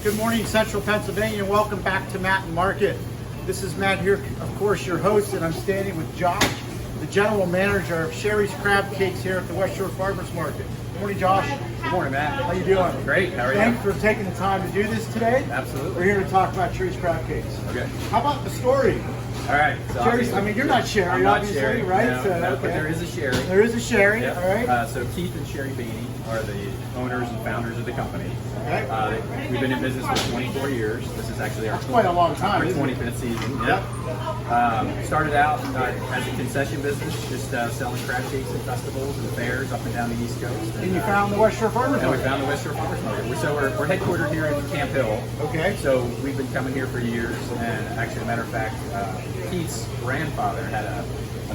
Good morning, Central Pennsylvania, and welcome back to Matt and Market. This is Matt here, of course, your host, and I'm standing with Josh, the general manager of Sherri's Crab Cakes here at the West Shore Farmers Market. Good morning, Josh. Good morning, Matt. How you doing? Great. How are you? Thanks for taking the time to do this today. Absolutely. We're here to talk about Sherri's Crab Cakes. Okay. How about the story? All right. So Sherri's, I mean, you're not Sherri, I'm not obviously, Sherri, right? No, So, no, okay. but there is a Sherri. There is a Sherri, Yep. all right. So Keith and Sherri Bainey are the owners and founders of the company. Okay. We've been in business for 24 years. This is actually our, Quite a long time, our isn't it? 25th season. Yep. Started out as a concession business, just selling crab cakes at festivals and fairs up and down the East Coast. And you found the West Shore Farmers And we Market. found the West Shore Farmers Market. So we're headquartered here in Camp Hill. Okay. So we've been coming here for years, and actually, as a matter of fact, Keith's grandfather had a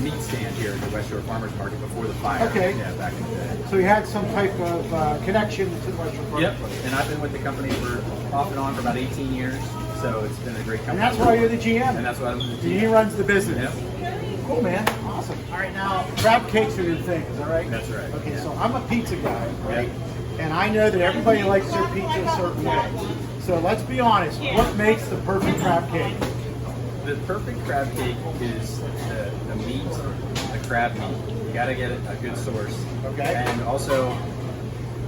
meat stand here at the West Shore Farmers Market before the fire. Okay. Yeah, back in the day. So you had some type of connection to the West Shore Farmers Yep. Market. And I've been with the company for off and on for about 18 years, so it's been a great company. And that's why you're the GM. And that's why I'm the He GM. runs the business. Yep. Cool, man. Awesome. All right, now, crab cakes are your thing, is that right? That's right. Okay, Yeah. so I'm a pizza guy, right? Yep. And I know that everybody likes their pizza a certain way. So let's be honest. What makes the perfect crab cake? The perfect crab cake is the meat, the crab meat. You got to get a good source. Okay. And also,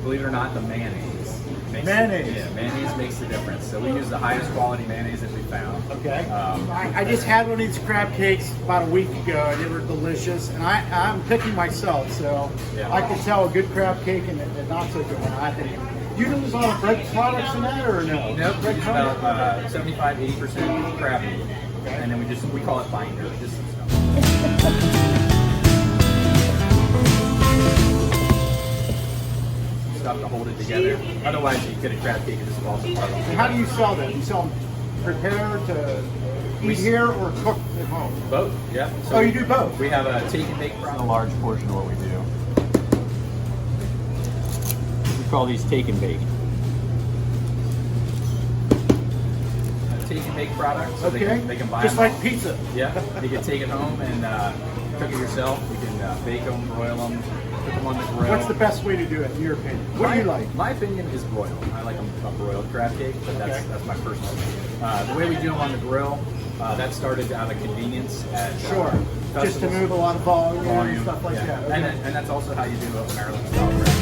believe it or not, the mayonnaise. Mayonnaise. Yeah, mayonnaise makes the difference. So we use the highest quality mayonnaise that we found. Okay. I just had one of these crab cakes about a week ago, and they were delicious. And I'm picking myself, so Yeah. I can tell a good crab cake and a not so good one. I think. Do you use a lot of bread products in that, or no? Nope, we Bread use products? about 75-80% crab meat, and then we call it binder. Just stuff to hold it together. Otherwise, you get a crab cake and just falls apart. And how do you sell them? You sell them prepared to We- eat here or cooked at home? Both, yeah. Oh, you do both? We have a take and bake product. A large portion of what we do. We call these take and bake. Take and bake products. So Okay. they can buy Just them. like pizza. Yeah, you can take it home and cook it yourself. You can bake them, broil them, cook them on the grill. What's the best way to do it, in your opinion? What do you like? My opinion is broil. I like a broiled crab cake, but Okay. that's my personal opinion. The way we do them on the grill, that started out of convenience at Sure. Just to festivals. move a lot of volume and stuff like yeah. that. Okay. And that's also how you do a Maryland style crab cake.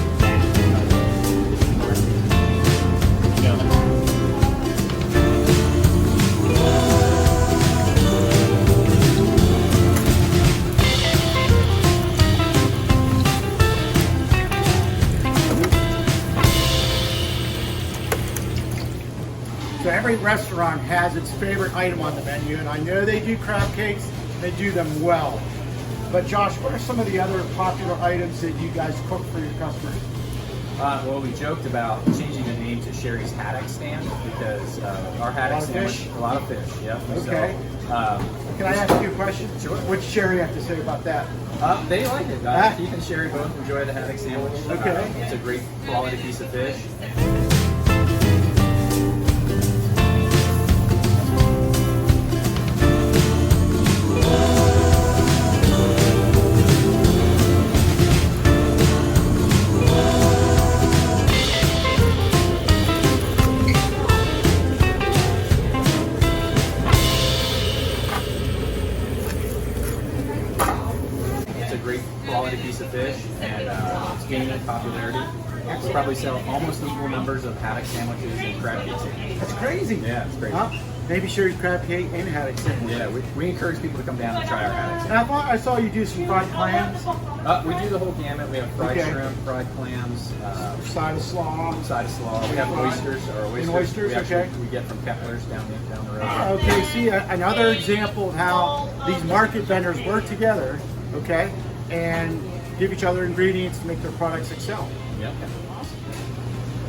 So every restaurant has its favorite item on the menu, and I know they do crab cakes, they do them well. But Josh, what are some of the other popular items that you guys cook for your customers? Well, we joked about changing the name to Sherri's Haddock Stand because our haddock of sandwich, fish? a lot of fish. Yep. Okay. So, Can I ask you a question? Sure. What's Sherri have to say about that? they like it. Ah. Keith and Sherri both enjoy the haddock sandwich. Okay. It's a great quality piece of fish. It's a great quality piece of fish, and it's gaining popularity. We probably sell almost equal numbers of haddock sandwiches and crab cakes. That's crazy. Yeah, it's crazy. Huh? Maybe Sherri's crab cake and haddock sandwich. Yeah, we encourage people to come down and try our haddock And I thought I saw you do some fried clams, sandwich. We do the whole gamut. We have fried Okay. shrimp, fried clams, side of slaw. side of slaw. We have oysters. Or oysters. And oysters, we actually, okay. We get from Kepler's down the road. Okay, see another example of how these market vendors work together, okay, and give each other ingredients to make their products excel. Yep.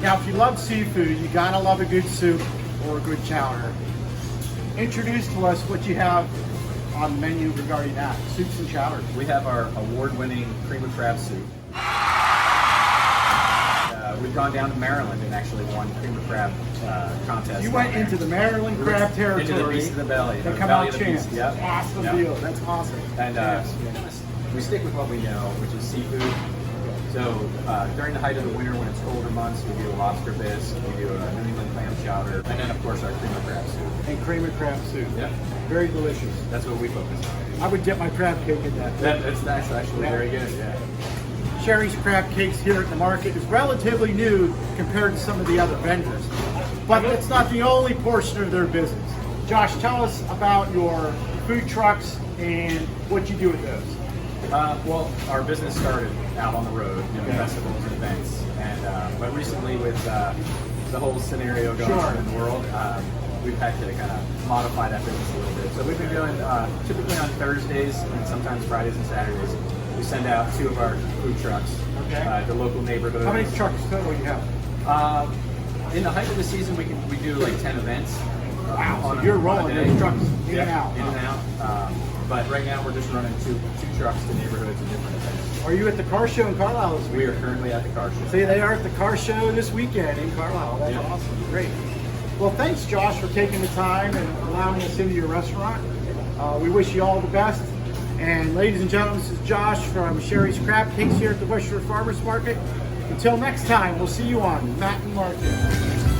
Now, if you love seafood, you gotta love a good soup or a good chowder. Introduce to us what you have on the menu regarding that, soups and chowders. We have our award-winning cream of crab soup. We've gone down to Maryland and actually won cream of crab contest. You went into the Maryland crab territory. Into the beast of the belly. To the come belly out of the champs. beast. Yep. Awesome Yep. deal. That's awesome. And we stick with what we know, which is seafood. So during the height of the winter, when it's colder months, we do a lobster bisque, we do a New England clam chowder, and then of course our cream of crab soup. And cream and crab soup. Yeah, Very delicious. that's what we focus on. I would dip my crab cake in that. That's actually very good. Yeah. Sherri's Crab Cakes here at the market is relatively new compared to some of the other vendors. But it's not the only portion of their business. Josh, tell us about your food trucks and what you do with those. Well, our business started out on the road, festivals and events, and but recently with the whole scenario going on in the world, we've had to kind of modify that business a little bit. So we've been doing typically on Thursdays and sometimes Fridays and Saturdays. We send out 2 of our food trucks to local neighborhoods. How many trucks total you have? In the height of the season, we do like 10 events. Wow, so you're rolling those trucks in and out. In and out. But right now we're just running two trucks to neighborhoods and different events. Are you at the car show in Carlisle this week? We are currently at the car show. See, they are at the car show this weekend in Carlisle. That's awesome. Great. Well, thanks, Josh, for taking the time and allowing us into your restaurant. We wish you all the best. And ladies and gentlemen, this is Josh from Sherri's Crab Cakes here at the West Shore Farmers Market. Until next time, we'll see you on Matin Market.